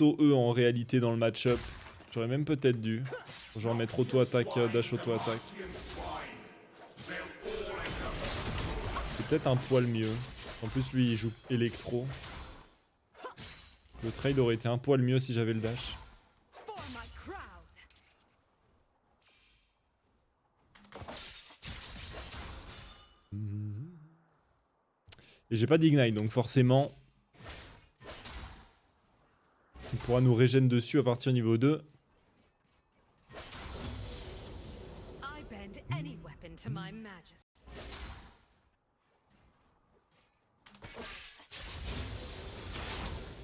auto-E en réalité dans le match-up. J'aurais même peut-être dû. Genre mettre auto-attaque, dash auto-attaque. C'est peut-être un poil mieux. En plus lui il joue électro. Le trade aurait été un poil mieux si j'avais le dash. Et j'ai pas d'ignite donc forcément il pourra nous régène dessus à partir du niveau 2.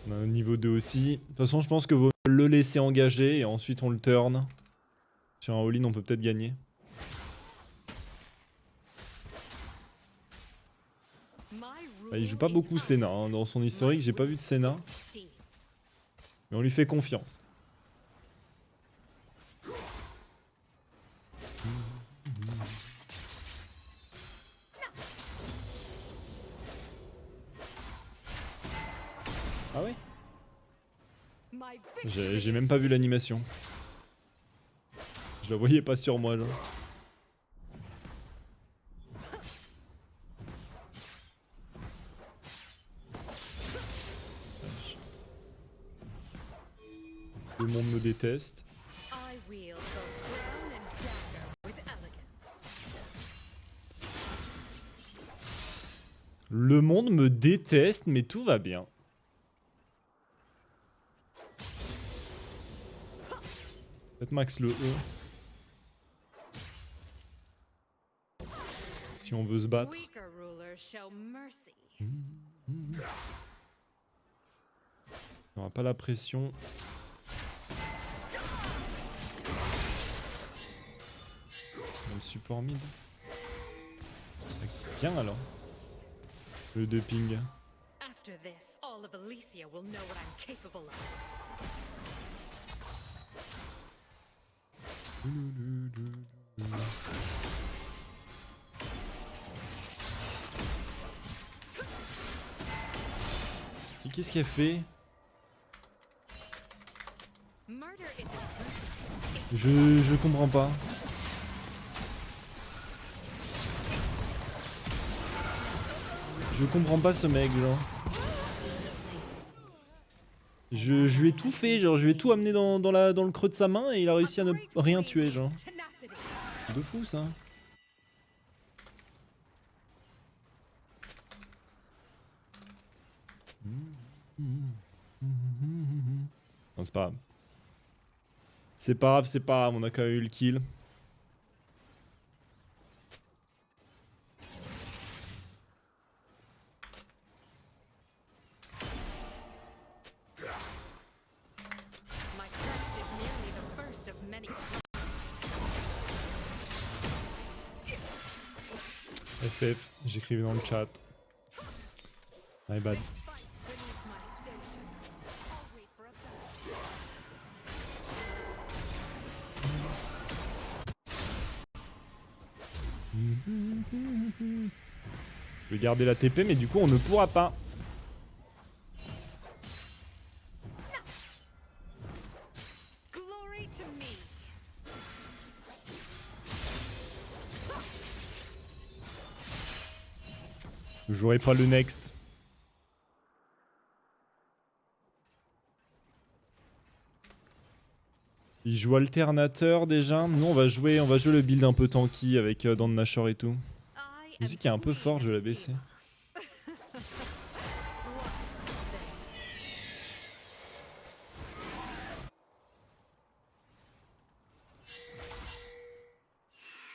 On a un niveau 2 aussi. De toute façon je pense que vaut mieux le laisser engager et ensuite on le turn. Sur un all-in on peut peut-être gagner. Bah, il joue pas beaucoup Senna hein. Dans son historique j'ai pas vu de Senna. Mais on lui fait confiance. Ah ouais? J'ai même pas vu l'animation. Je la voyais pas sur moi là. Le monde me déteste. Le monde me déteste, mais tout va bien. Peut-être max le E. Si on veut se battre. On aura pas la pression. Le support mid. Bien alors. Le 2 ping. Et qu'est-ce qu'elle fait? Je comprends pas. Je comprends pas ce mec, genre. Je lui ai tout fait, genre je lui ai tout amené dans le creux de sa main et il a réussi à ne rien tuer, genre. De fou ça. Non, c'est pas grave. C'est pas grave, c'est pas grave, on a quand même eu le kill. FF, j'écrivais dans le chat. My bad. Je vais garder la TP mais du coup on ne pourra pas. Je jouerai pas le next. Il joue alternateur déjà. Nous on va jouer le build un peu tanky avec Dan Nashor et tout. La musique est un peu forte, je vais la baisser.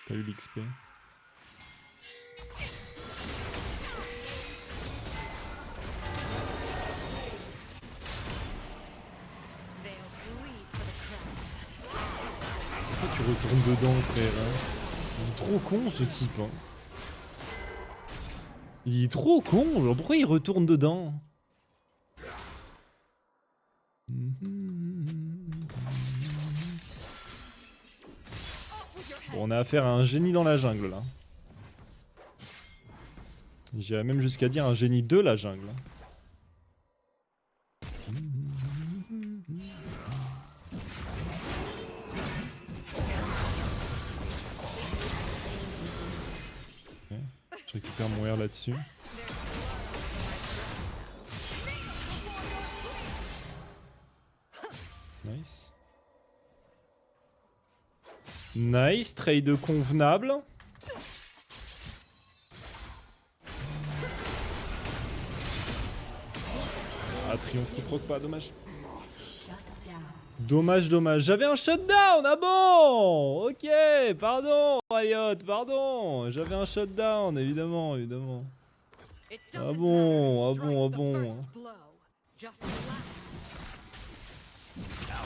Pas eu l'XP. Pourquoi tu retournes dedans, frère hein? Il est trop con ce type. Hein. Il est trop con, genre pourquoi il retourne dedans? Bon, on a affaire à un génie dans la jungle là. J'irais même jusqu'à dire un génie de la jungle. récupère mon R là-dessus. Nice. Nice, trade convenable. Ah, triomphe qui proc pas, dommage. Dommage, dommage. J'avais un shutdown, ah bon? Ok, pardon, Riot, pardon. J'avais un shutdown, évidemment, évidemment. Ah bon, ah bon, ah bon.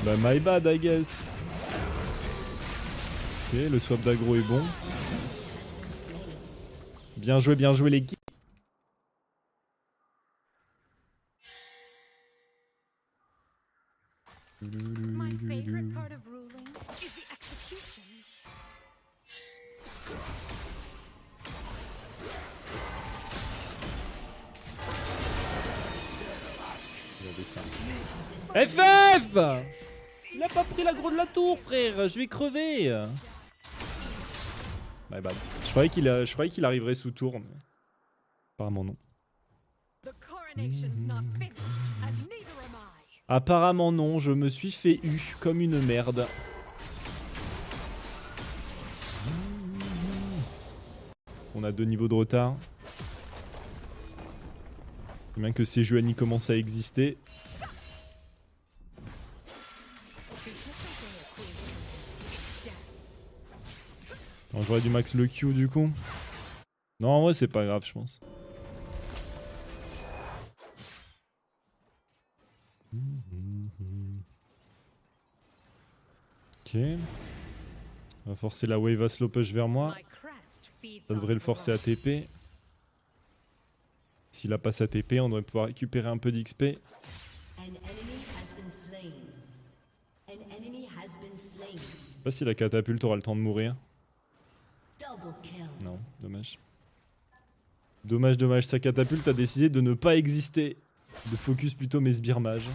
Bah, my bad, I guess. Ok, le swap d'aggro est bon. Bien joué l'équipe. My favorite part of ruling is the executions. FF! Il a pas pris l'aggro de la tour, frère. Je vais crever. My bad. Je croyais qu'il arriverait sous tour, mais apparemment non. The coronation's not finished, and neither am I. Apparemment non, je me suis fait U comme une merde. On a 2 niveaux de retard. C'est bien que ces jeux y commencent à exister. J'aurais dû max le Q du coup. Non, en vrai c'est pas grave je pense. Ok. On va forcer la wave à slow push vers moi. Ça devrait le forcer à TP. S'il a pas sa TP, on devrait pouvoir récupérer un peu d'XP. Je sais pas si la catapulte aura le temps de mourir. Non, dommage. Dommage, dommage. Sa catapulte a décidé de ne pas exister. De focus plutôt mes sbires mages.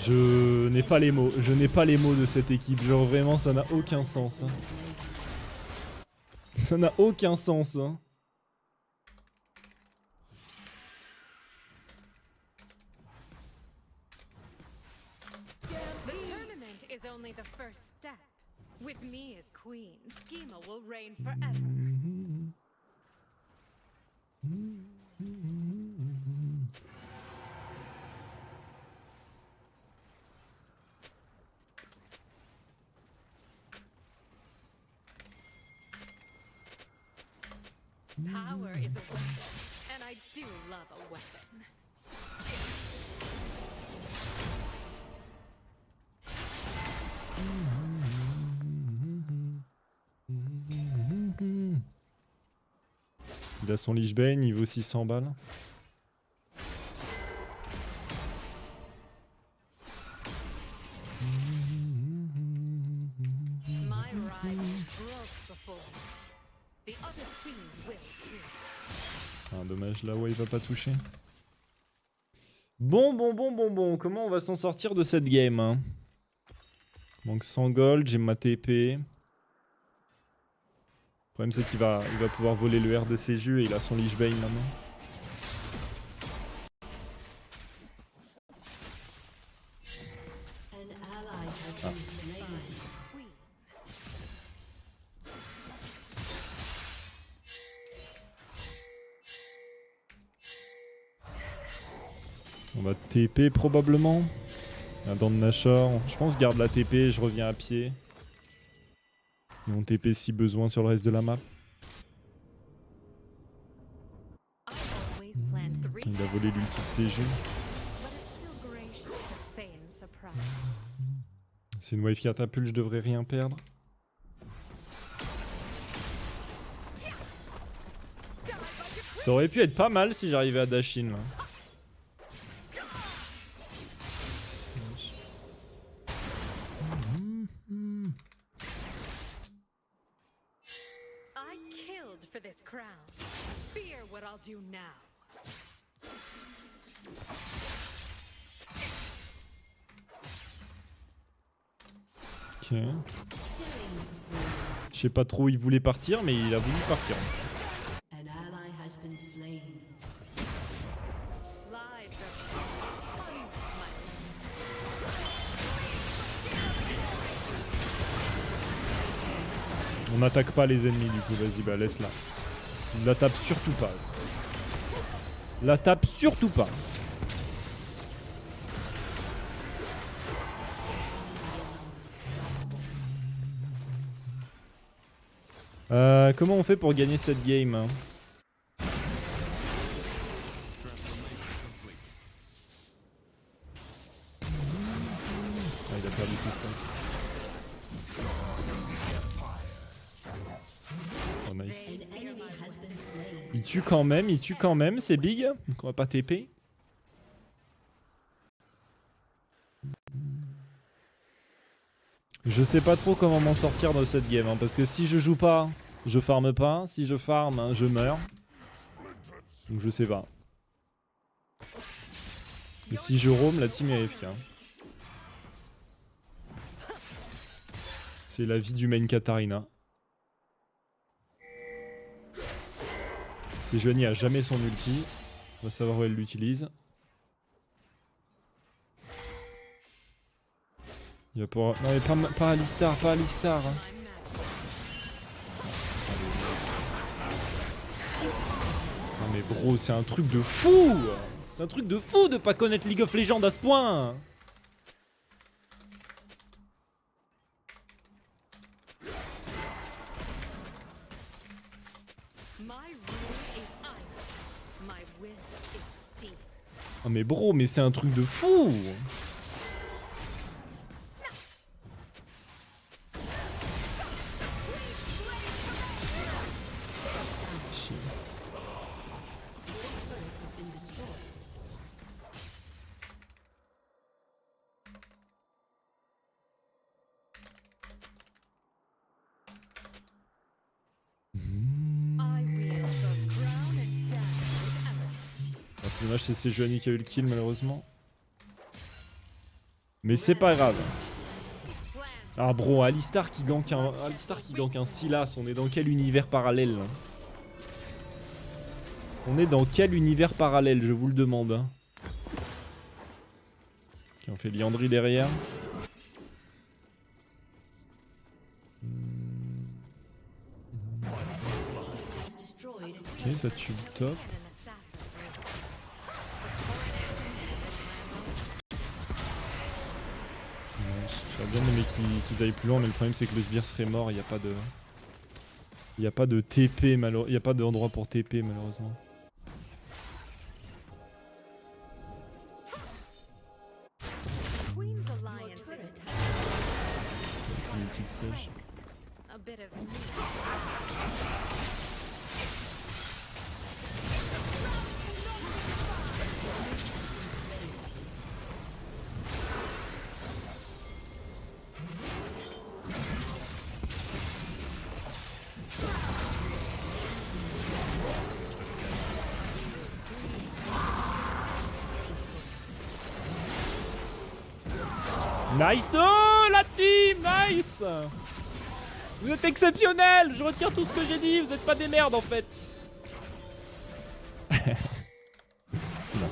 Je n'ai pas les mots, de cette équipe, genre vraiment ça n'a aucun sens. Hein. Ça n'a aucun sens. Hein. The tournament is only the first step. With me as queen, Schema will reign forever. Power is a weapon, and I do love a weapon. Il a son Lich Bane, il vaut 600 balles. Ah, dommage, là, ouais, il va pas toucher. Bon, comment on va s'en sortir de cette game hein. Manque 100 gold, j'ai ma TP. Le problème c'est qu'il va pouvoir voler le R de ses jus et il a son Lich Bane maintenant. Ah. On va TP probablement. La dent de Nashor. Je pense garde la TP, je reviens à pied. Et on TP si besoin sur le reste de la map. Il a volé l'ulti de ses jeux. C'est une wave catapulte, je devrais rien perdre. Ça aurait pu être pas mal si j'arrivais à dash in là. I killed for this crown. Fear what I'll do now. Ok. Je sais pas trop où il voulait partir, mais il a voulu partir. An ally has been slain. Lives are fun, my friends. On n'attaque pas les ennemis du coup, vas-y, bah laisse-la. La tape surtout pas. La tape surtout pas. Comment on fait pour gagner cette game hein? Ah, il a perdu le système. Oh nice. An enemy has been slain. Il tue quand même, c'est big. Donc on va pas TP. Je sais pas trop comment m'en sortir de cette game, hein, parce que si je joue pas, je farme pas. Si je farme, hein, je meurs. Donc je sais pas. Et si je roam, la team est AFK. C'est la vie du main Katarina. Sejuani a jamais son ulti. On va savoir où elle l'utilise. Il va pouvoir... Non mais pas Alistar, pas Alistar. Hein. Non mais bro, c'est un truc de fou. C'est un truc de fou de pas connaître League of Legends à ce point. My rule is iron. My will is steel. Oh mais bro, mais c'est un truc de fou. Chier. Has been destroyed. I wield the crown and dance with elegance. Ah, c'est dommage, c'est Sejuani qui a eu le kill malheureusement. Mais c'est pas grave. Plan. Ah bro, Alistar qui gank un Sylas, on est dans quel univers parallèle là? On est dans quel univers parallèle, je vous le demande. Hein. Ok, on fait Liandry derrière. Has destroyed. Ok, ça tue le top. An assassin's rings. Ouais, j'aurais bien aimé qu'ils aillent plus loin, mais le problème c'est que le sbire serait mort, il n'y a pas de... Il n'y a pas de TP, il n'y a pas d'endroit pour TP malheureusement. Queen's alliance is Une petite sèche. a bit of Nice, oh la team, nice. Vous êtes exceptionnels, je retire tout ce que j'ai dit, vous êtes pas des merdes en fait. Non.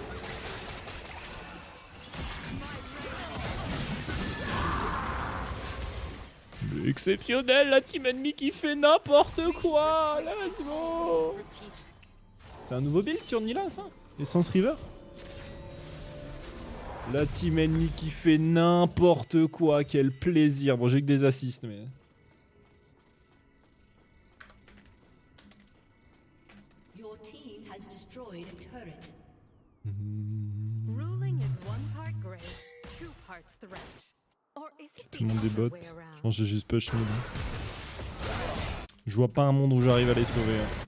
Mais exceptionnel, la team ennemie qui fait n'importe quoi, let's go. strategic. C'est un nouveau build sur Nila ça? Essence River? La team ennemie qui fait n'importe quoi, quel plaisir. Bon, j'ai que des assists, mais... Your team has destroyed a turret. Ruling is one part grace, two parts threat. Or is it Tout le the monde est other bot. way Je around? pense que j'ai juste push mid. Je vois pas un monde où j'arrive à les sauver. Hein.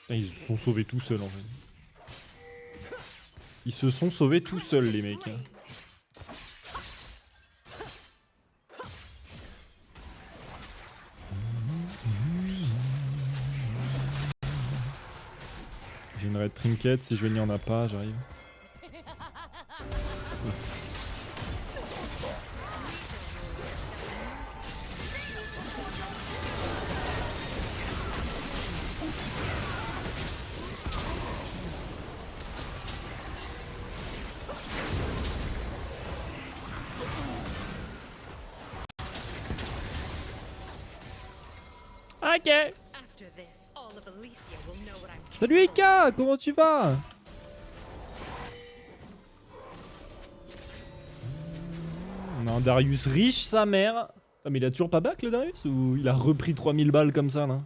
Putain, ils se sont sauvés tout seuls en fait. Ils se sont sauvés tout seuls les mecs. Hein. J'ai une red trinket, si je vais il n'y en a pas, j'arrive. Ok. After this, all of Elysia will know what I'm Salut Ika, comment tu vas? On a un Darius riche, sa mère. Ah mais il a toujours pas back le Darius ou il a repris 3000 balles comme ça là?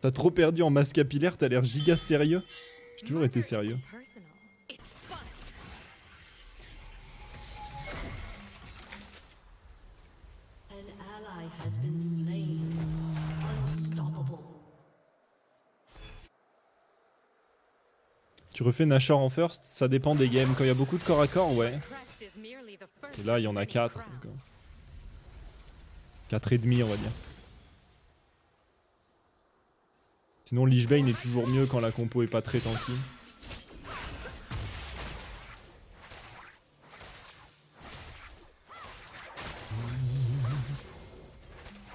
T'as trop perdu en masse capillaire, t'as l'air giga sérieux. J'ai toujours été sérieux. personal. It's fun. An ally has been slain. Unstoppable. Tu refais Nashor en first, ça dépend des games. Quand il y a beaucoup de corps à corps, ouais. Crest is merely the first Et là, il y en a of many 4. crowns. 4 et demi, on va dire. Sinon, Lich Bane est toujours mieux quand la compo est pas très tanky.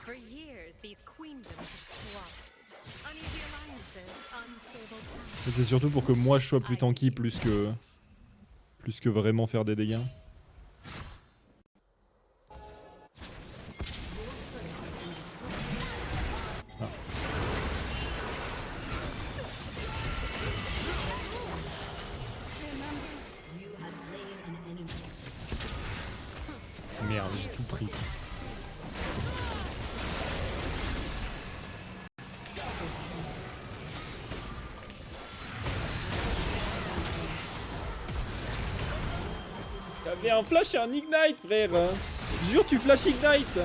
For years, these queendoms have squabbled. Uneasy alliances, unstable plans. C'est surtout pour que moi je sois plus tanky plus que vraiment faire des dégâts. Ah. You have slain an enemy. Merde, j'ai tout pris. T'avais un flash et un ignite, frère. Jure, tu flash ignite.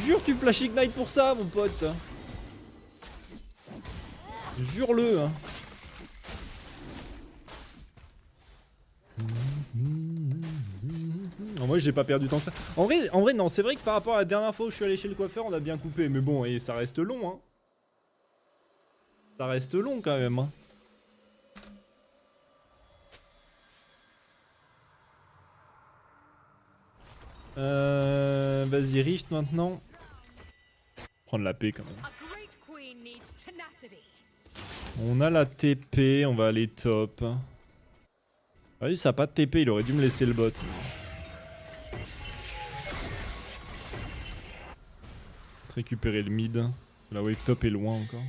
Jure, tu flash ignite pour ça, mon pote. Jure-le. Hein. En vrai, j'ai pas perdu tant que ça. En vrai, non, c'est vrai que par rapport à la dernière fois où je suis allé chez le coiffeur, on a bien coupé. Mais bon, et ça reste long, hein. Ça reste long quand même, hein. Vas-y, Rift maintenant. Prendre la paix quand même. A great queen needs tenacity. On a la TP, on va aller top. Ah oui, ça a pas de TP, il aurait dû me laisser le bot. Récupérer le mid. La wave top est loin encore.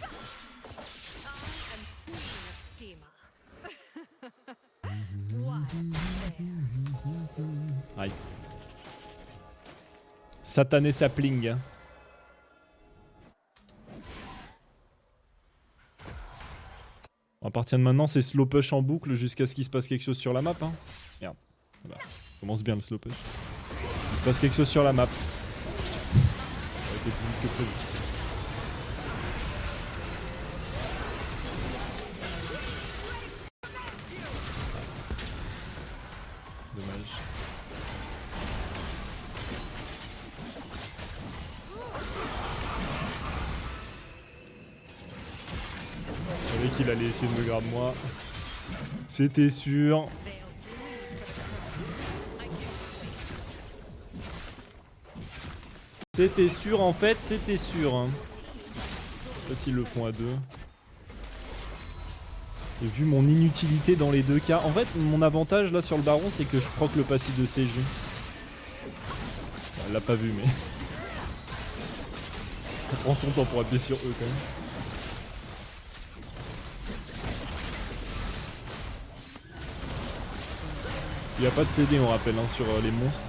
I am queen of schema. Was there. Aïe. Satané sapling. Hein. À partir de maintenant, c'est slow push en boucle jusqu'à ce qu'il se passe quelque chose sur la map. Hein. Merde. Voilà. Commence bien le slow push. Il se passe quelque chose sur la map. Ça a été plus vite que prévu. Dommage. Je savais qu'il allait essayer de me grab moi. C'était sûr. C'était sûr en fait, c'était sûr. Hein. Je sais pas s'ils le font à deux. Et vu mon inutilité dans les deux cas. En fait, mon avantage là sur le baron, c'est que je proc le passif de CG. Elle l'a pas vu, mais. On prend son temps pour appuyer sur eux quand même. Il n'y a pas de CD, on rappelle, hein, sur les monstres.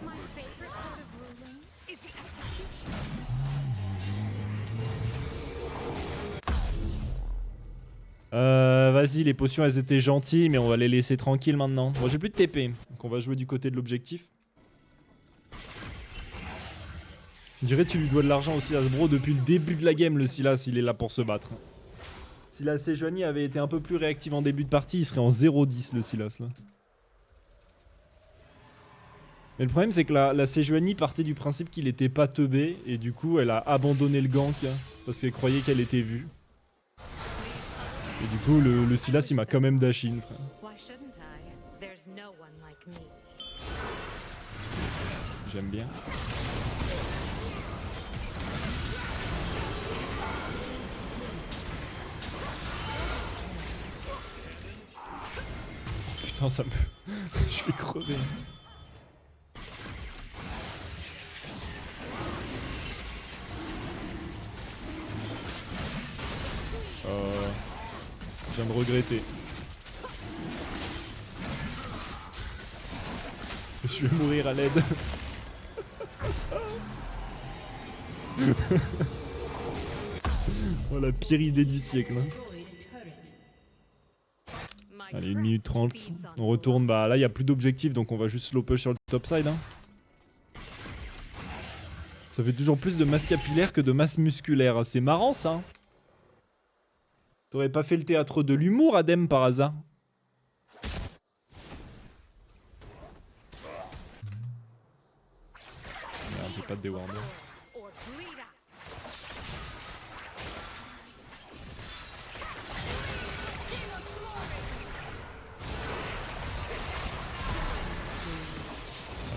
My favorite Vas-y, les potions elles étaient gentilles, mais on va les laisser tranquilles maintenant. Moi j'ai plus de TP, donc on va jouer du côté de l'objectif. Je dirais tu lui dois de l'argent au Silas, bro. Depuis le début de la game, le Silas il est là pour se battre. Si la Sejuani avait été un peu plus réactive en début de partie, il serait en 0-10 le Silas là. Mais le problème c'est que la Sejuani partait du principe qu'il était pas teubé, et du coup elle a abandonné le gank parce qu'elle croyait qu'elle était vue. Et du coup le Silas il m'a quand même dash in, frère. Why shouldn't I? There's no one like me. J'aime bien. Putain ça me... Je vais crever. Je viens de regretter. Je vais mourir à l'aide. Oh la pire idée du siècle. Allez, 1 minute 30. On retourne. Bah là, il n'y a plus d'objectif, donc on va juste slow push sur le top side. Ça fait toujours plus de masse capillaire que de masse musculaire. C'est marrant ça. T'aurais pas fait le théâtre de l'humour, Adem, par hasard? Merde, j'ai pas de déwarder.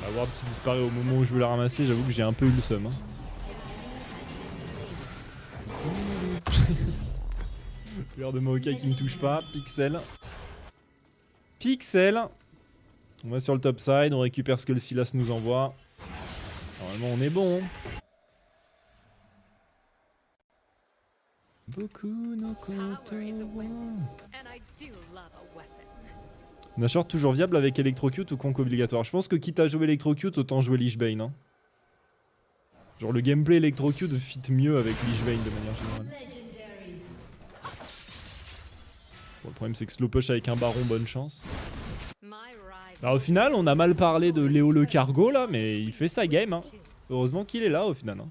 La ward qui disparaît au moment où je veux la ramasser, j'avoue que j'ai un peu eu le seum. Regarde de Maokai qui me touche pas. Pixel. Pixel. On va sur le top side, on récupère ce que le Silas nous envoie. Normalement on est bon. Beaucoup no Nashor toujours viable avec Electrocute ou conk obligatoire. Je pense que quitte à jouer Electrocute, autant jouer Lich Bane. Hein. Genre le gameplay Electrocute fit mieux avec Lich Bane de manière générale. Bon, le problème c'est que slow push avec un baron, bonne chance. Alors, au final on a mal parlé de Léo le cargo là, mais il fait sa game. Hein. Heureusement qu'il est là au final. Hein.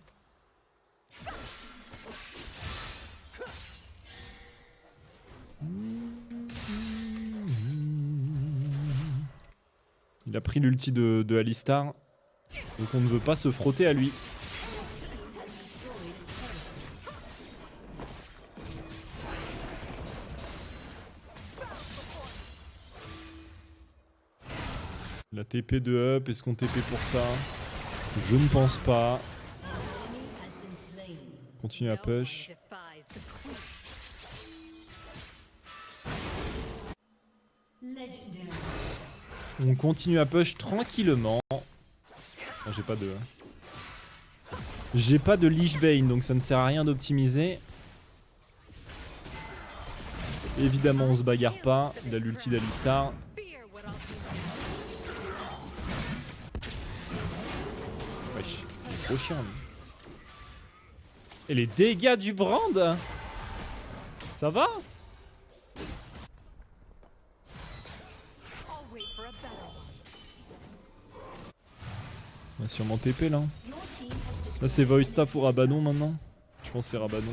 Il a pris l'ulti de Alistar, donc on ne veut pas se frotter à lui. La TP de up, est-ce qu'on TP pour ça? Je ne pense pas. Continue à push. On continue à push tranquillement. Oh, j'ai pas de... J'ai pas de Lich Bane, donc ça ne sert à rien d'optimiser. Évidemment on se bagarre pas. Il a l'ulti d'Alistar. Wesh, il est trop chiant lui. Et les dégâts du brand? Ça va? On va sûrement TP là. Là c'est Void Staff ou Rabadon maintenant. Je pense que c'est Rabadon.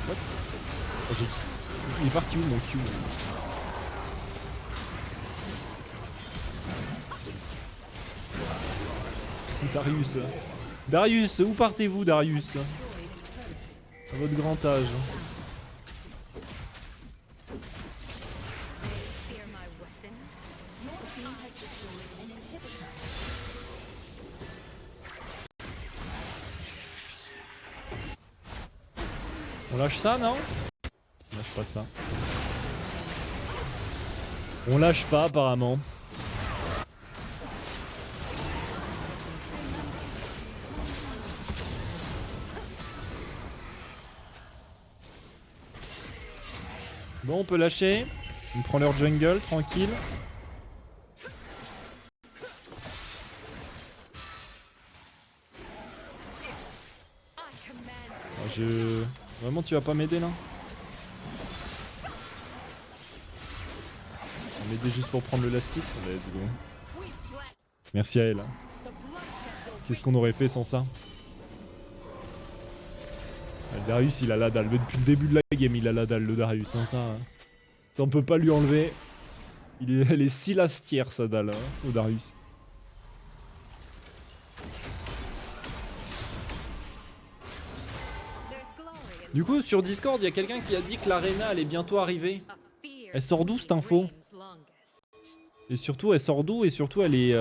What? Oh, il est parti où mon Q? Darius. Darius, où partez-vous Darius? À votre grand âge. On lâche ça, non? On lâche pas ça. On lâche pas apparemment. Bon, on peut lâcher. On prend leur jungle, tranquille. Vraiment, tu vas pas m'aider là? M'aider juste pour prendre le lastique? Let's go. Merci à elle. Qu'est-ce qu'on aurait fait sans ça? Le Darius, il a la dalle. Depuis le début de la game, il a la dalle, le Darius. Hein, ça on peut pas lui enlever. Elle est si lastière, sa dalle, hein, au Darius. Du coup, sur Discord, il y a quelqu'un qui a dit que l'Arena allait bientôt arriver. Elle sort d'où cette info? Et surtout, elle sort d'où? Et surtout, elle est...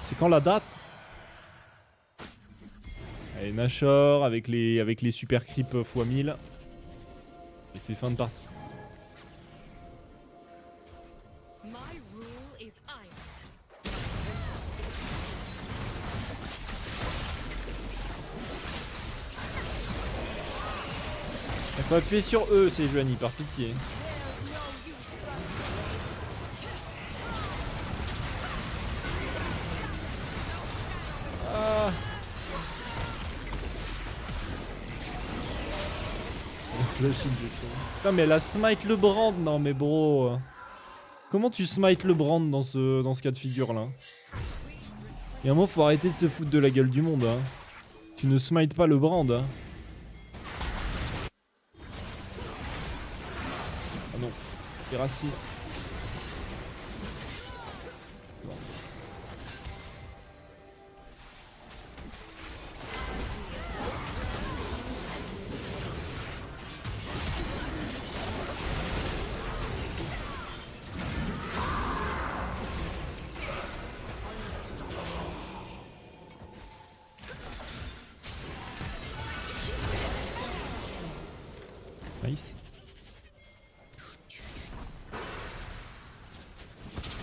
C'est quand la date? Allez, Nashor avec les super creeps x1000. Et c'est fin de partie. Il faut appuyer sur E, c'est Joanie, par pitié. Ah. Putain, mais elle a smite le brand. Non mais bro, comment tu smite le brand dans ce cas de figure là? Il y a un moment, faut arrêter de se foutre de la gueule du monde, hein. Tu ne smites pas le brand, hein. Ah non, Terrassi. Nice.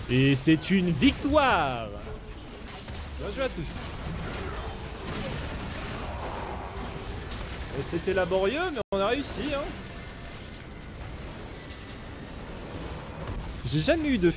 Et c'est une victoire! Bien joué à tous. C'était laborieux, mais on a réussi, hein. J'ai jamais eu de